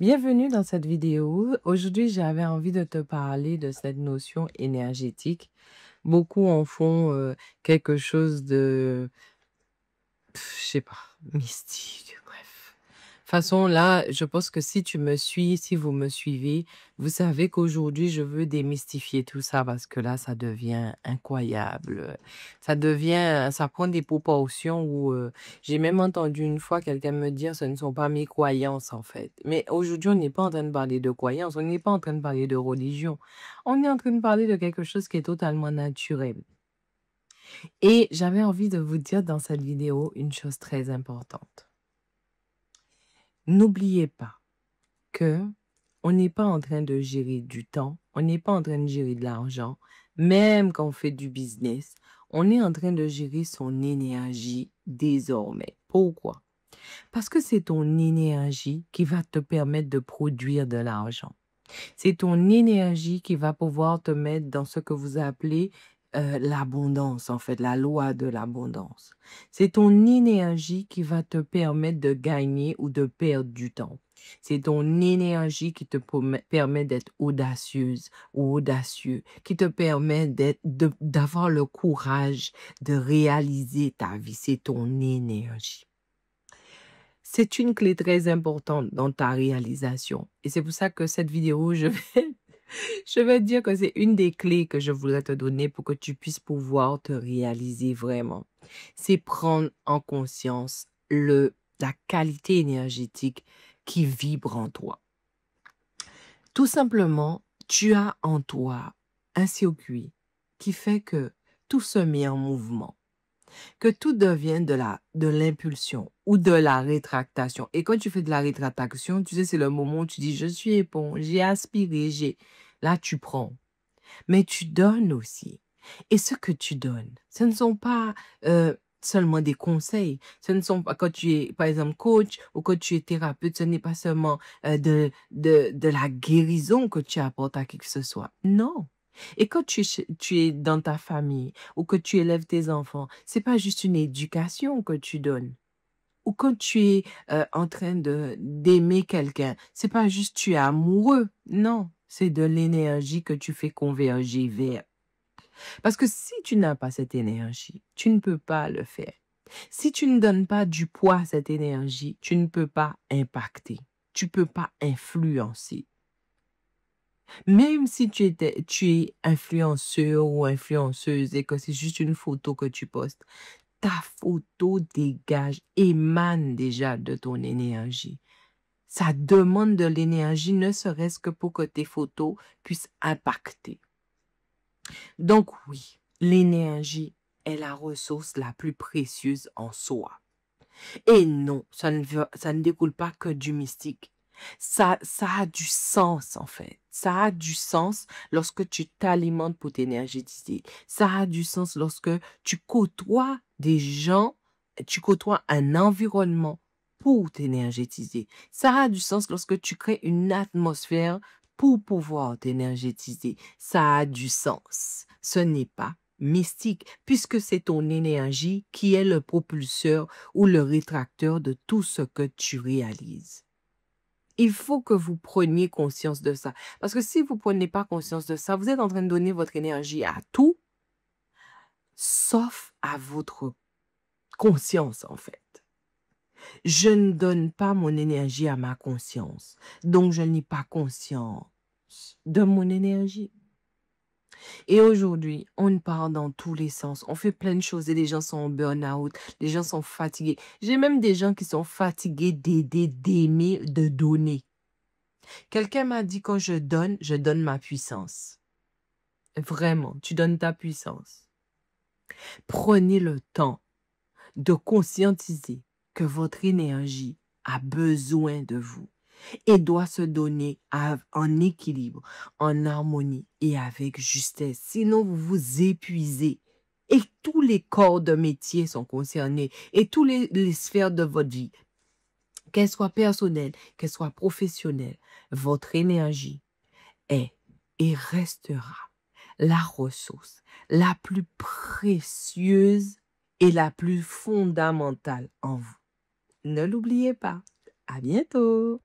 Bienvenue dans cette vidéo. Aujourd'hui, j'avais envie de te parler de cette notion énergétique. Beaucoup en font quelque chose de, je sais pas, mystique, bref. De toute façon, là, je pense que si tu me suis, si vous me suivez, vous savez qu'aujourd'hui, je veux démystifier tout ça parce que là, ça devient incroyable. Ça prend des proportions où j'ai même entendu une fois quelqu'un me dire ce ne sont pas mes croyances en fait. Mais aujourd'hui, on n'est pas en train de parler de croyances, on n'est pas en train de parler de religion. On est en train de parler de quelque chose qui est totalement naturel. Et j'avais envie de vous dire dans cette vidéo une chose très importante. N'oubliez pas que on n'est pas en train de gérer du temps, on n'est pas en train de gérer de l'argent, même quand on fait du business, on est en train de gérer son énergie désormais. Pourquoi? Parce que c'est ton énergie qui va te permettre de produire de l'argent. C'est ton énergie qui va pouvoir te mettre dans ce que vous appelez l'abondance, en fait, la loi de l'abondance. C'est ton énergie qui va te permettre de gagner ou de perdre du temps. C'est ton énergie qui te permet d'être audacieuse ou audacieux, qui te permet d'avoir le courage de réaliser ta vie. C'est ton énergie. C'est une clé très importante dans ta réalisation. Et c'est pour ça que cette vidéo, je vais dire que c'est une des clés que je voudrais te donner pour que tu puisses pouvoir te réaliser vraiment. C'est prendre en conscience la qualité énergétique qui vibre en toi. Tout simplement, tu as en toi un circuit qui fait que tout se met en mouvement, que tout devient de l'impulsion ou de la rétractation. Et quand tu fais de la rétractation, tu sais, c'est le moment où tu dis, je suis éponge, j'ai aspiré. Là, tu prends. Mais tu donnes aussi. Et ce que tu donnes, ce ne sont pas seulement des conseils. Ce ne sont pas, quand tu es, par exemple, coach ou quand tu es thérapeute, ce n'est pas seulement de la guérison que tu apportes à qui que ce soit. Non. Et quand tu es dans ta famille ou que tu élèves tes enfants, c'est pas juste une éducation que tu donnes. Ou quand tu es en train d'aimer quelqu'un, c'est pas juste tu es amoureux. Non, c'est de l'énergie que tu fais converger vers. Parce que si tu n'as pas cette énergie, tu ne peux pas le faire. Si tu ne donnes pas du poids à cette énergie, tu ne peux pas impacter. Tu ne peux pas influencer. Même si tu es influenceur ou influenceuse et que c'est juste une photo que tu postes, ta photo dégage, émane déjà de ton énergie. Ça demande de l'énergie, ne serait-ce que pour que tes photos puissent impacter. Donc oui, l'énergie est la ressource la plus précieuse en soi. Et non, ça ne découle pas que du mystique. Ça a du sens, en fait. Ça a du sens lorsque tu t'alimentes pour t'énergétiser. Ça a du sens lorsque tu côtoies des gens, tu côtoies un environnement pour t'énergétiser. Ça a du sens lorsque tu crées une atmosphère pour pouvoir t'énergétiser. Ça a du sens. Ce n'est pas mystique, puisque c'est ton énergie qui est le propulseur ou le rétracteur de tout ce que tu réalises. Il faut que vous preniez conscience de ça. Parce que si vous ne prenez pas conscience de ça, vous êtes en train de donner votre énergie à tout, sauf à votre conscience, en fait. Je ne donne pas mon énergie à ma conscience. Donc, je n'ai pas conscience de mon énergie. Et aujourd'hui, on part dans tous les sens. On fait plein de choses et les gens sont en burn-out. Les gens sont fatigués. J'ai même des gens qui sont fatigués d'aider, d'aimer, de donner. Quelqu'un m'a dit quand je donne ma puissance. Vraiment, tu donnes ta puissance. Prenez le temps de conscientiser que votre énergie a besoin de vous et doit se donner en équilibre, en harmonie et avec justesse. Sinon, vous vous épuisez. Et tous les corps de métier sont concernés et toutes les sphères de votre vie, qu'elles soient personnelles, qu'elles soient professionnelles, votre énergie est et restera la ressource la plus précieuse et la plus fondamentale en vous. Ne l'oubliez pas. À bientôt.